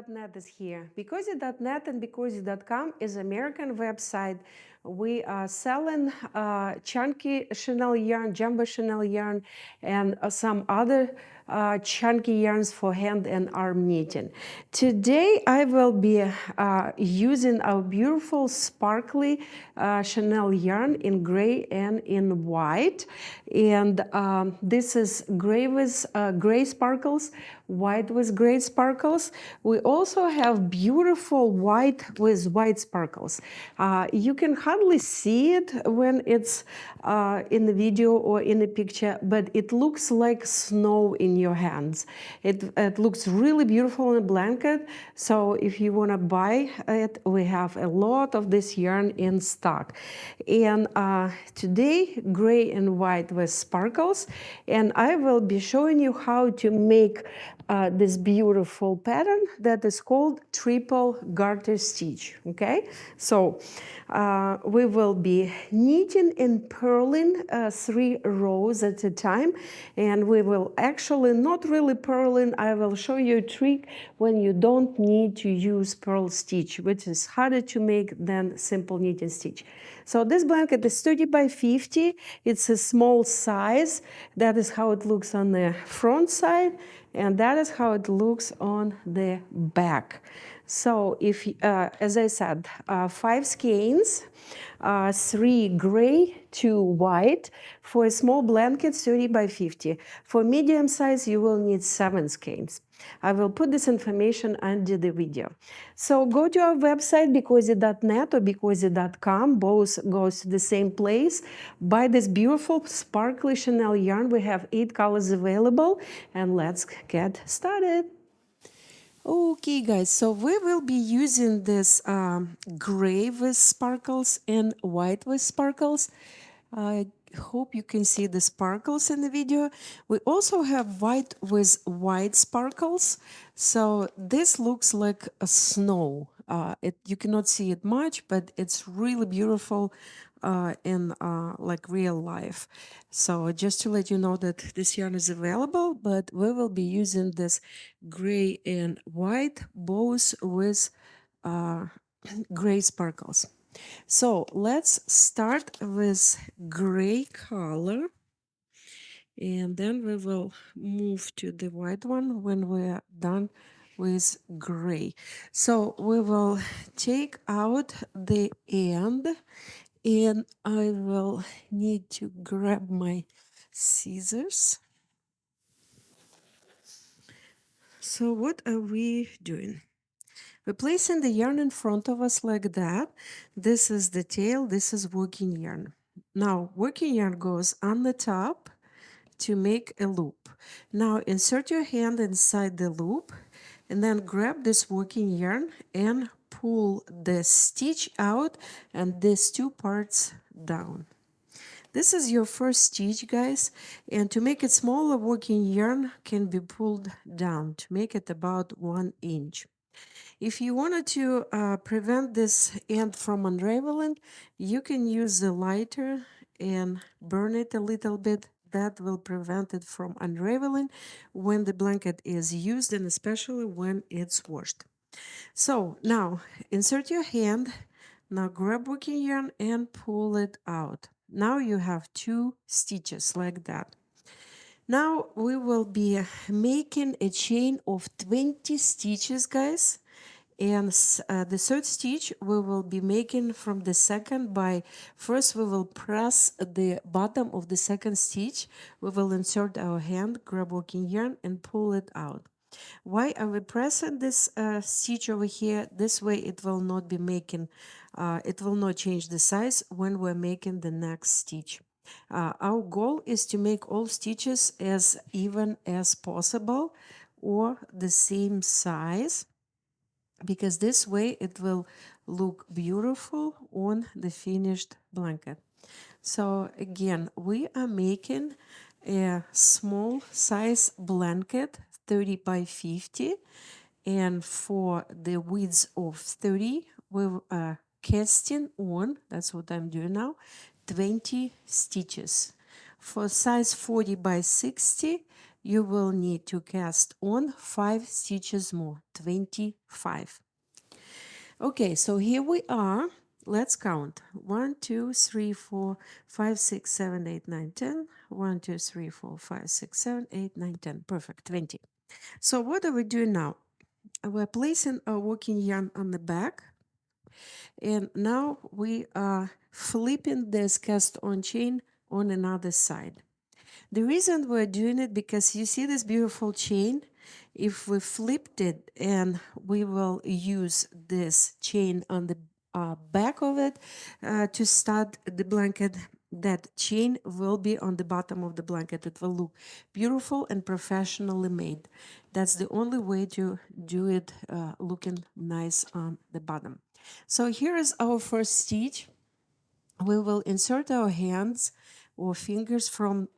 BeCozi.net is here. BeCozi.net and BeCozi.com is American website. We are selling chunky chenille yarn, jumbo chenille yarn, and some other chunky yarns for hand and arm knitting. Today I will be using our beautiful sparkly chenille yarn in gray and in white. And this is gray with gray sparkles, white with gray sparkles. We also have beautiful white with white sparkles. You can hardly see it when it's in the video or in the picture, but it looks like snow in your hands. It looks really beautiful in a blanket. So if you want to buy it, we have a lot of this yarn in stock. And today, gray and white with sparkles. And I will be showing you how to make this beautiful pattern that is called triple garter stitch. Okay, so we will be knitting and purling 3 rows at a time, and we will actually not really purling. I will show you a trick when you don't need to use purl stitch, which is harder to make than simple knitting stitch. So this blanket is 30 by 50. It's a small size. That is how it looks on the front side, and that is how it looks on the back. So if, as I said, 5 skeins, 3 gray, 2 white. For a small blanket, 30 by 50. For medium size, you will need 7 skeins. I will put this information under the video. So go to our website, BeCozi.net or BeCozi.com. Both goes to the same place. Buy this beautiful sparkly chenille yarn. We have 8 colors available. And let's get started. Okay, guys, so we will be using this gray with sparkles and white with sparkles. I hope you can see the sparkles in the video. We also have white with white sparkles. So this looks like a snow. You cannot see it much, but it's really beautiful in like real life. So just to let you know that this yarn is available, but we will be using this gray and white, both with gray sparkles. So let's start with gray color, and then we will move to the white one when we are done with gray. So we will take out the end, and I will need to grab my scissors. So what are we doing? We're placing the yarn in front of us like that. This is the tail, this is working yarn. Now, working yarn goes on the top to make a loop. Now, insert your hand inside the loop and then grab this working yarn and pull the stitch out and these 2 parts down. This is your first stitch, guys, and to make it smaller, working yarn can be pulled down to make it about 1 inch. If you wanted to prevent this end from unraveling, you can use the lighter and burn it a little bit. That will prevent it from unraveling when the blanket is used, and especially when it's washed. So now insert your hand. Now grab working yarn and pull it out. Now you have 2 stitches like that. Now we will be making a chain of 20 stitches, guys. And the 3rd stitch we will be making from the second by, first we will press the bottom of the 2nd stitch. We will insert our hand, grab working yarn and pull it out. Why are we pressing this stitch over here? This way it will not be making, it will not change the size when we're making the next stitch. Our goal is to make all stitches as even as possible or the same size, because this way it will look beautiful on the finished blanket. So again, we are making a small size blanket, 30 by 50, and for the width of 30 we are casting on, that's what I'm doing now, 20 stitches. For size 40 by 60, you will need to cast on 5 stitches more, 25. Okay, so here we are. Let's count. 1, 2, 3, 4, 5, 6, 7, 8, 9, 10. 1, 2, 3, 4, 5, 6, 7, 8, 9, 10. Perfect, 20. So what are we doing now? We're placing our working yarn on the back, and now we are flipping this cast on chain on another side. The reason we're doing it, because you see this beautiful chain, if we flipped it and we will use this chain on the back of it to start the blanket, that chain will be on the bottom of the blanket. It will look beautiful and professionally made. That's the only way to do it looking nice on the bottom. So here is our first stitch. We will insert our hands or fingers from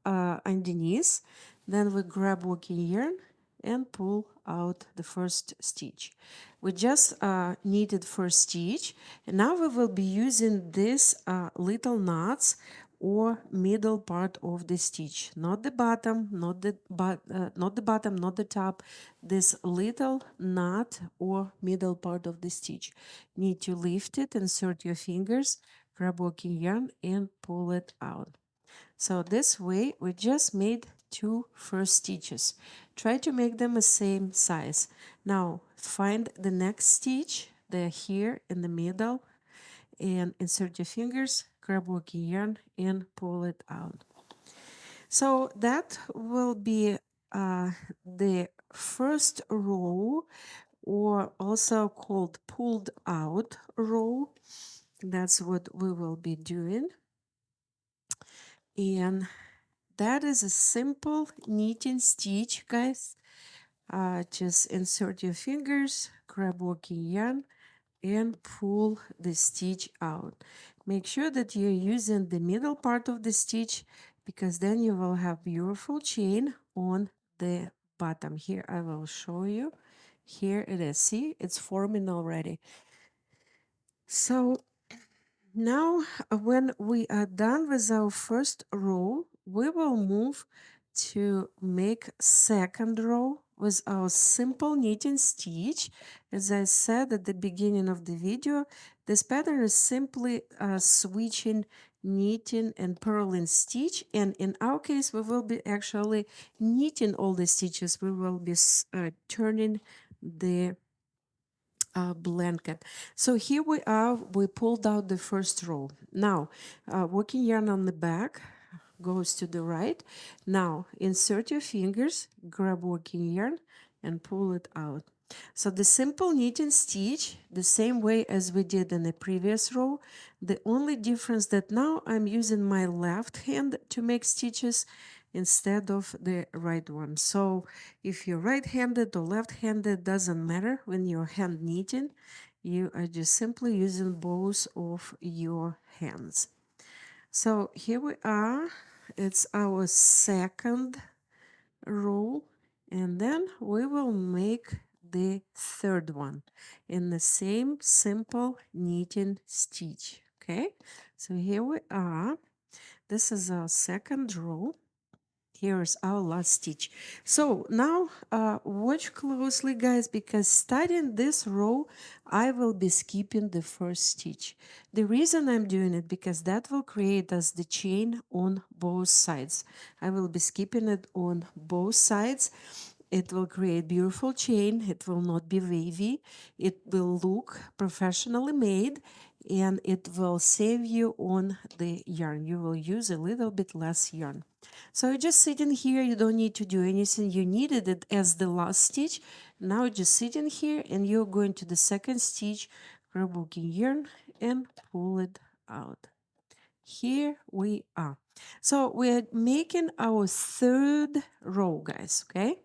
underneath. Then we grab working yarn and pull out the first stitch. We just knitted first stitch, and now we will be using these little knots or middle part of the stitch, not the bottom, not the bottom, not the top. This little knot or middle part of the stitch. Need to lift it, insert your fingers, grab working yarn, and pull it out. So this way we just made 2 first stitches. Try to make them the same size. Now find the next stitch. They're here in the middle, and insert your fingers, grab working yarn, and pull it out. So that will be the first row, or also called pulled out row. That's what we will be doing. And that is a simple knitting stitch, guys. Just insert your fingers, grab working yarn, and pull the stitch out. Make sure that you're using the middle part of the stitch, because then you will have beautiful chain on the bottom. Here I will show you. Here it is. See, it's forming already. So now when we are done with our first row, we will move to make second row with our simple knitting stitch. As I said at the beginning of the video, this pattern is simply switching knitting and purling stitch, and in our case we will be actually knitting all the stitches. We will be turning the blanket. So here we are, we pulled out the first row. Now working yarn on the back goes to the right. Now insert your fingers, grab working yarn, and pull it out. So the simple knitting stitch, the same way as we did in the previous row. The only difference that now I'm using my left hand to make stitches instead of the right one. So if you're right-handed or left-handed, doesn't matter. When you're hand knitting, you are just simply using both of your hands. So here we are. It's our second row, and then we will make the third one in the same simple knitting stitch. Okay, so here we are. This is our second row. Here's our last stitch. So now watch closely, guys, because starting this row I will be skipping the first stitch. The reason I'm doing it, because that will create us the chain on both sides. I will be skipping it on both sides. It will create beautiful chain. It will not be wavy. It will look professionally made, and it will save you on the yarn. You will use a little bit less yarn. So you're just sitting here, you don't need to do anything. You needed it as the last stitch. Now you're just sitting here, and you're going to the second stitch, grab working yarn, and pull it out. Here we are. So we're making our third row, guys, okay?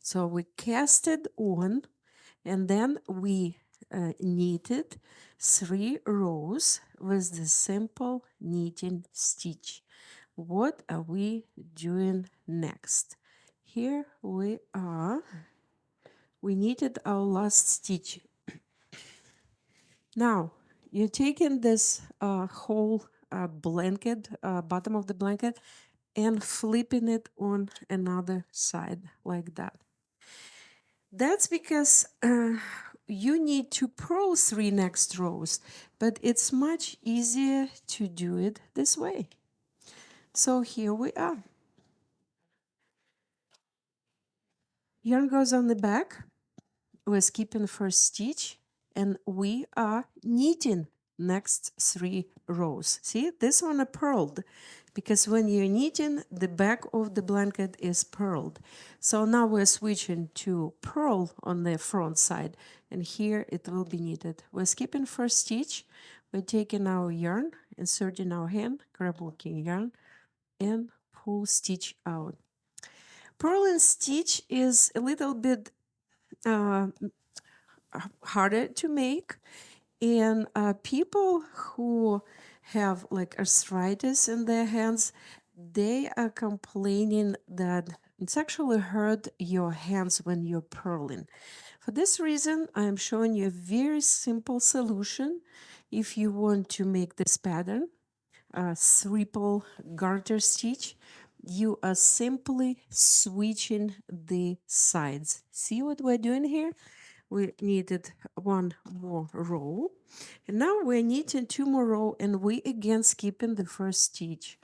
So we cast it on, and then we knitted 3 rows with the simple knitting stitch. What are we doing next? Here we are. We knitted our last stitch. Now you're taking this whole blanket, bottom of the blanket, and flipping it on another side like that. That's because you need to purl 3 next rows, but it's much easier to do it this way. So here we are. Yarn goes on the back. We're skipping first stitch and we are knitting next 3 rows. See, this one are purled because when you're knitting, the back of the blanket is purled. So now we're switching to purl on the front side, and here it will be knitted. We're skipping first stitch. We're taking our yarn, inserting our hand, grab working yarn, and pull stitch out. Purl and stitch is a little bit uh, harder to make, and people who have like arthritis in their hands, they are complaining that it's actually hurt your hands when you're purling. For this reason, I am showing you a very simple solution. If you want to make this pattern, a triple garter stitch, you are simply switching the sides. See what we're doing here? We needed 1 more row, and now we're knitting 2 more rows, and we again skipping the first stitch.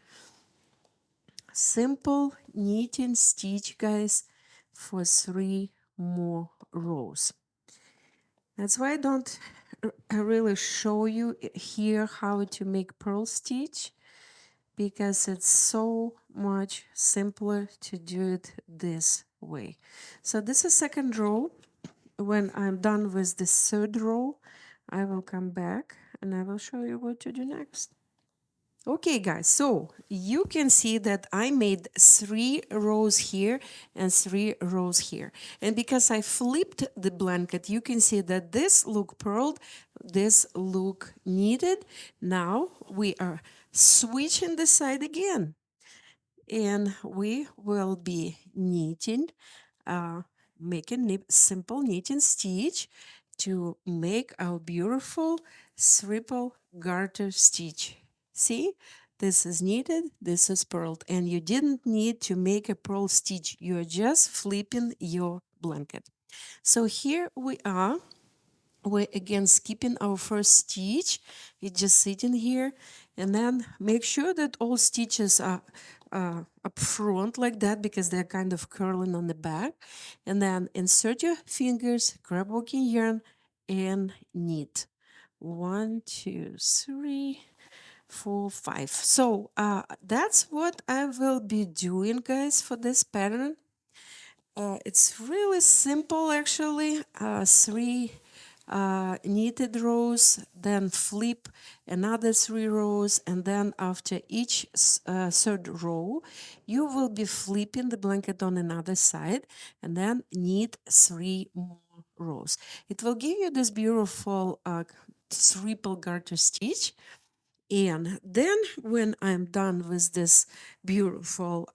Simple knitting stitch, guys, for 3 more rows. That's why I don't really show you here how to make purl stitch, because it's so much simpler to do it this way. So this is second row. When I'm done with the third row, I will come back and I will show you what to do next. Okay, guys, so you can see that I made 3 rows here and 3 rows here. And because I flipped the blanket, you can see that this look purled, this look knitted. Now we are switching the side again. And we will be knitting, making simple knitting stitch to make our beautiful triple garter stitch. See, this is knitted, this is purled, and you didn't need to make a purl stitch. You're just flipping your blanket. So here we are. We're again skipping our first stitch. It's just sitting here, and then make sure that all stitches are up front like that, because they're kind of curling on the back. And then insert your fingers, grab working yarn, and knit. 1, 2, 3, 4, 5. So that's what I will be doing, guys, for this pattern. It's really simple, actually. 3 knitted rows, then flip another 3 rows, and then after each third row, you will be flipping the blanket on another side, and then knit 3 more rows. It will give you this beautiful triple garter stitch. And then when I'm done with this beautiful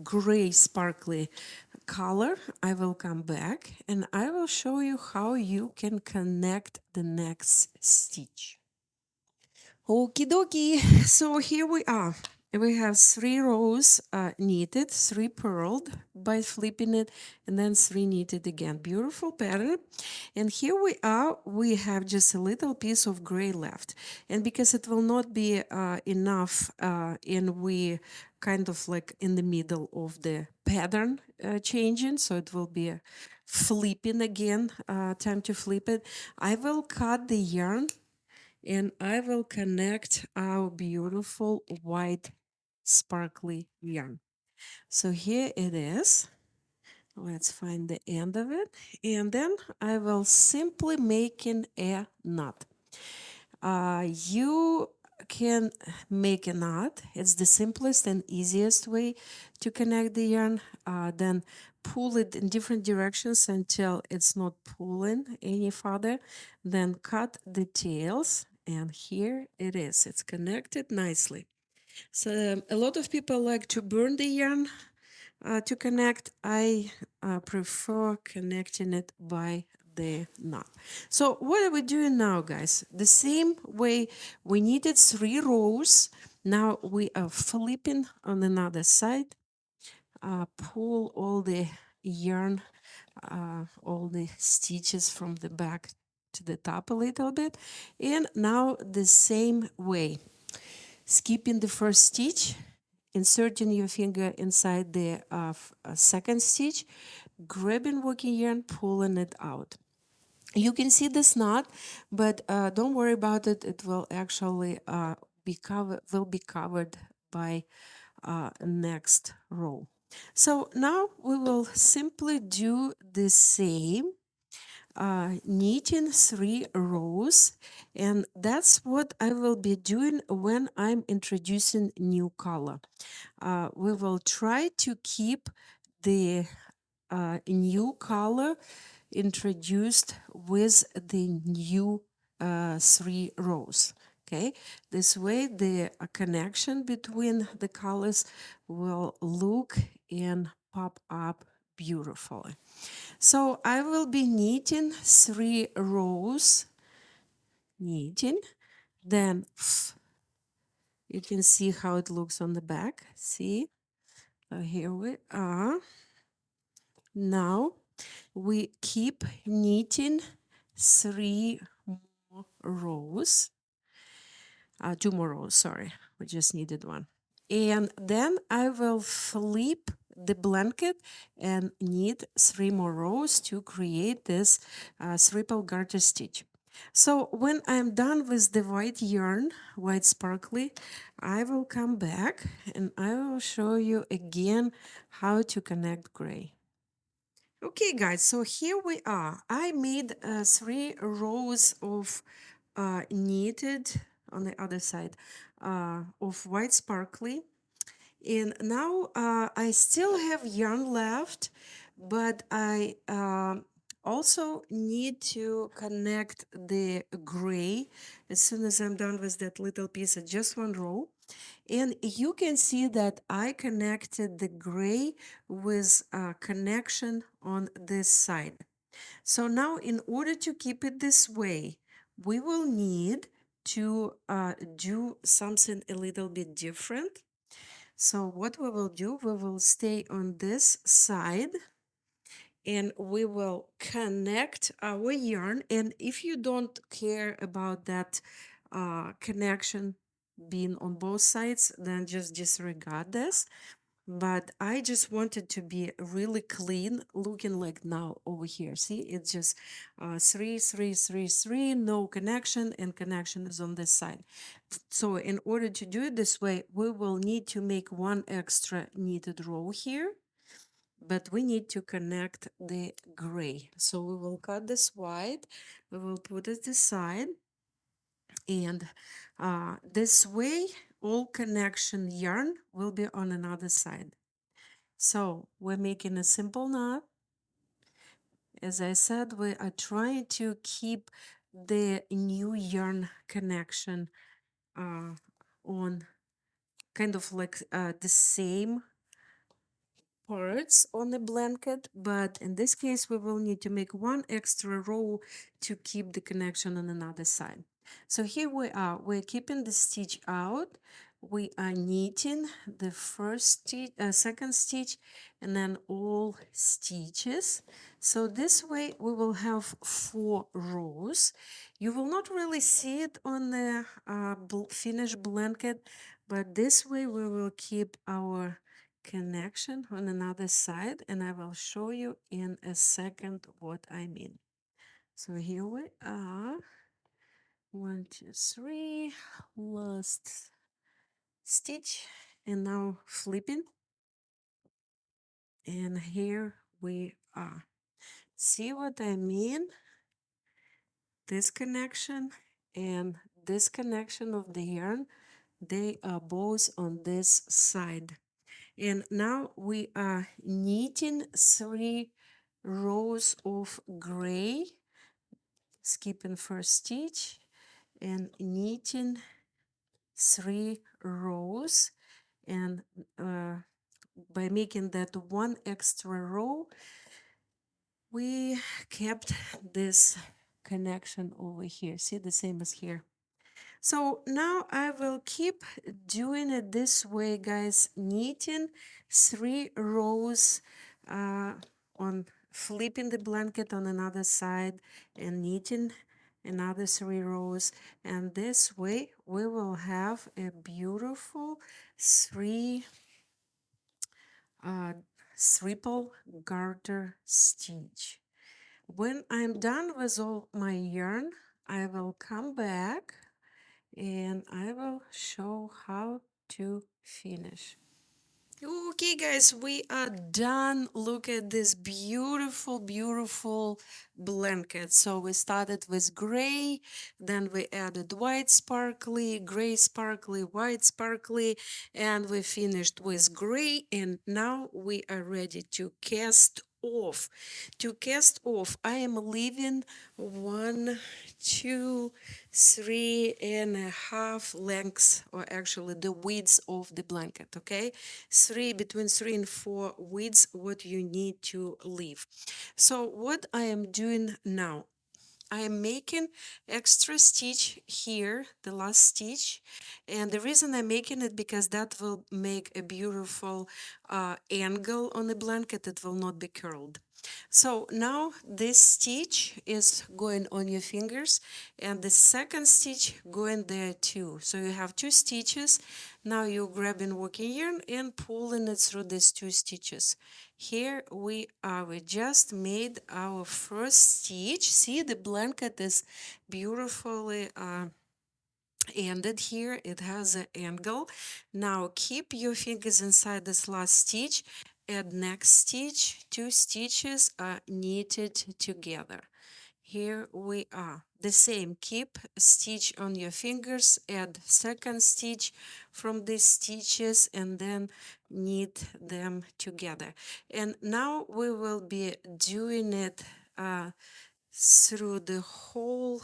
gray sparkly color, I will come back and I will show you how you can connect the next stitch. Okie dokie, so here we are. We have 3 rows knitted, 3 purled by flipping it, and then 3 knitted again. Beautiful pattern. And here we are, we have just a little piece of gray left. And because it will not be enough, and we kind of like in the middle of the pattern changing, so it will be flipping again, time to flip it. I will cut the yarn and I will connect our beautiful white sparkly yarn. So here it is. Let's find the end of it, and then I will simply making a knot. You can make a knot. It's the simplest and easiest way to connect the yarn. Then pull it in different directions until it's not pulling any further. Then cut the tails, and here it is. It's connected nicely. So a lot of people like to burn the yarn to connect. I prefer connecting it by the knot. So what are we doing now, guys? The same way we needed 3 rows Now we are flipping on another side, pull all the yarn, all the stitches from the back to the top a little bit, and now the same way, skipping the first stitch, inserting your finger inside the second stitch, grabbing working yarn, pulling it out. You can see this knot, but don't worry about it. It will actually be covered by next row. So now we will simply do the same, knitting 3 rows, and that's what I will be doing when I'm introducing new color. We will try to keep the new color introduced with the new 3 rows. Okay, this way the connection between the colors will look and pop up beautifully. So I will be knitting 3 rows, knitting, then you can see how it looks on the back. See, here we are. Now we keep knitting 3 more rows, 2 more rows, sorry, we just needed 1. And then I will flip the blanket and knit 3 more rows to create this triple garter stitch. So when I'm done with the white yarn, white sparkly, I will come back and I will show you again how to connect gray. Okay, guys, so here we are. I made 3 rows of knitted on the other side of white sparkly. And now I still have yarn left, but I also need to connect the gray as soon as I'm done with that little piece of just 1 row. And you can see that I connected the gray with a connection on this side. So now in order to keep it this way, we will need to do something a little bit different. So what we will do, we will stay on this side and we will connect our yarn. And if you don't care about that connection being on both sides, then just disregard this. But I just wanted to be really clean, looking like now over here. See, it's just 3, 3, 3, 3, no connection, and connection is on this side. So in order to do it this way, we will need to make 1 extra knitted row here, but we need to connect the gray. So we will cut this white, we will put it aside, and this way all connection yarn will be on another side. So we're making a simple knot. As I said, we are trying to keep the new yarn connection on kind of like the same parts on the blanket, but in this case we will need to make 1 extra row to keep the connection on another side. So here we are, we're keeping the stitch out, we are knitting the first stitch, second stitch, and then all stitches. So this way we will have 4 rows. You will not really see it on the finished blanket, but this way we will keep our connection on another side, and I will show you in a second what I mean. So here we are, 1, 2, 3, last stitch, and now flipping, and here we are. See what I mean? This connection and this connection of the yarn, they are both on this side. And now we are knitting 3 rows of gray, skipping first stitch, and knitting 3 rows. And by making that 1 extra row, we kept this connection over here. See, the same as here. So now I will keep doing it this way, guys, knitting 3 rows on flipping the blanket on another side and knitting another 3 rows, and this way we will have a beautiful three triple garter stitch. When I'm done with all my yarn, I will come back and I will show how to finish. Okay, guys, we are done. Look at this beautiful, beautiful blanket. So we started with gray, then we added white sparkly, gray sparkly, white sparkly, and we finished with gray. And now we are ready to cast off. To cast off, I am leaving 1, 2, 3.5 lengths, or actually the width of the blanket, okay? Between 3 and 4 widths, what you need to leave. So what I am doing now, I am making extra stitch here, the last stitch, and the reason I'm making it because that will make a beautiful angle on the blanket. It will not be curled. So now this stitch is going on your fingers and the second stitch going there too. So you have 2 stitches. Now you're grabbing working yarn and pulling it through these 2 stitches. Here we are. We just made our first stitch. See, the blanket is beautifully ended here. It has an angle. Now keep your fingers inside this last stitch. Add next stitch. 2 stitches are knitted together. Here we are. The same, keep stitch on your fingers, add second stitch from these stitches and then knit them together. And now we will be doing it through the whole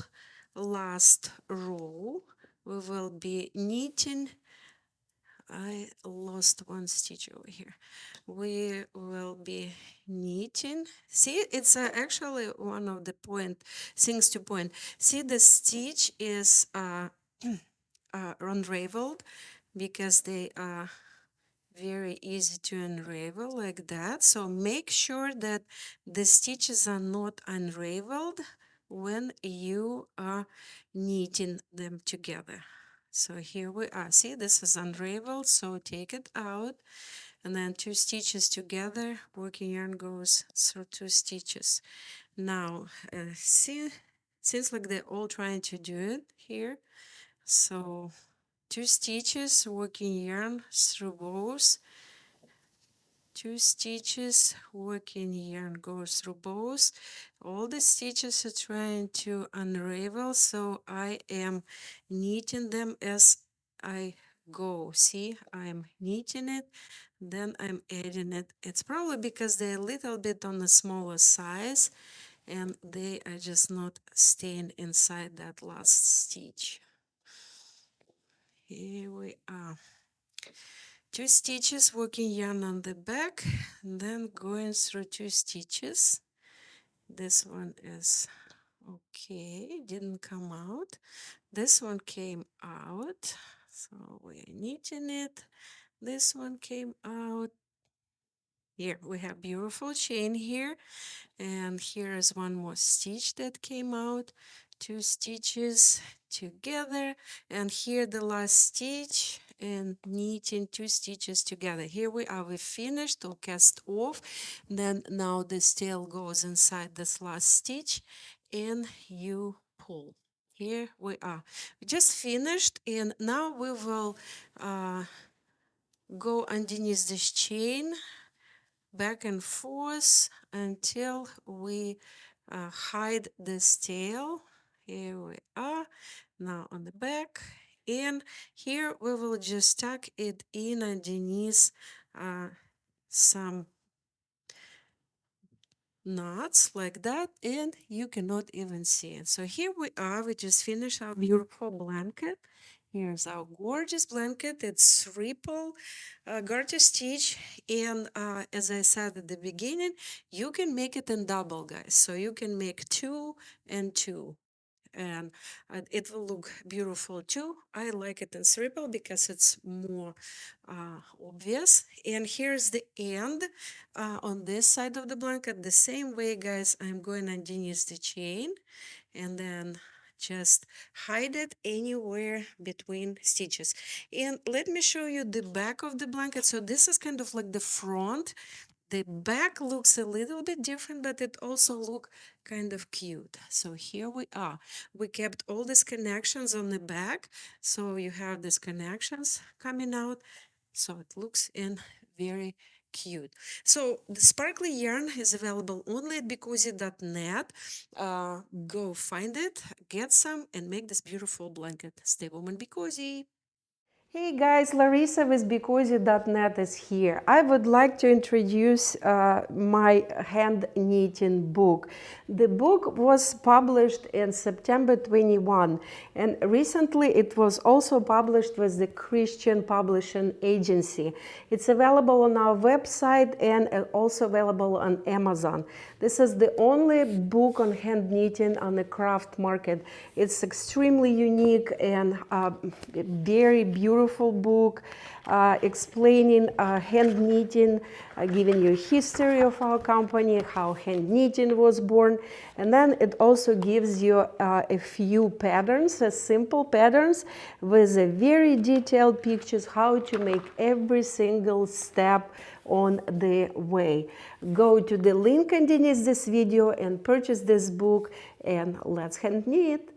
last row. We will be knitting. I lost 1 stitch over here. We will be knitting. See, it's actually one of the things to point. See, the stitch is unraveled because they are very easy to unravel like that. So make sure that the stitches are not unraveled when you are knitting them together. So here we are. See, this is unraveled, so take it out and then 2 stitches together. Working yarn goes through 2 stitches. Now, see, seems like they're all trying to do it here. So 2 stitches, working yarn through both. 2 stitches, working yarn goes through both. All the stitches are trying to unravel, so I am knitting them as I go. See, I'm knitting it, then I'm adding it. It's probably because they're a little bit on the smaller size and they are just not staying inside that last stitch. Here we are. 2 stitches, working yarn on the back, and then going through 2 stitches. This one is okay, didn't come out. This one came out, so we're knitting it. This one came out. Here we have beautiful chain here, and here is one more stitch that came out. 2 stitches together, and here the last stitch and knitting 2 stitches together. Here we are, we finished or cast off. Then now this tail goes inside this last stitch and you pull. Here we are, we just finished, and now we will go underneath this chain back and forth until we hide this tail. Here we are, now on the back, and here we will just tuck it in underneath some knots like that, and you cannot even see it. So here we are, we just finished our beautiful blanket. Here's our gorgeous blanket. It's triple garter stitch, and as I said at the beginning, you can make it in double, guys. So you can make 2 and 2. and it will look beautiful too. I like it in triple because it's more obvious. And here's the end on this side of the blanket. The same way, guys, I'm going underneath the chain and then just hide it anywhere between stitches. And let me show you the back of the blanket. So this is kind of like the front. The back looks a little bit different, but it also look kind of cute. So here we are. We kept all these connections on the back. So you have these connections coming out. So it looks in very cute. So the sparkly yarn is available only at BeCozi.net. Go find it, get some, and make this beautiful blanket. Stay warm and be cozy. Hey guys, Larissa with BeCozi.net is here. I would like to introduce my hand knitting book. The book was published in September 21, and recently it was also published with the Christian Publishing Agency. It's available on our website and also available on Amazon. This is the only book on hand knitting on the craft market. It's extremely unique and very beautiful book explaining hand knitting, giving you a history of our company, how hand knitting was born, and then it also gives you a few patterns, simple patterns with a very detailed pictures how to make every single step on the way. Go to the link underneath this video and purchase this book, and let's hand knit.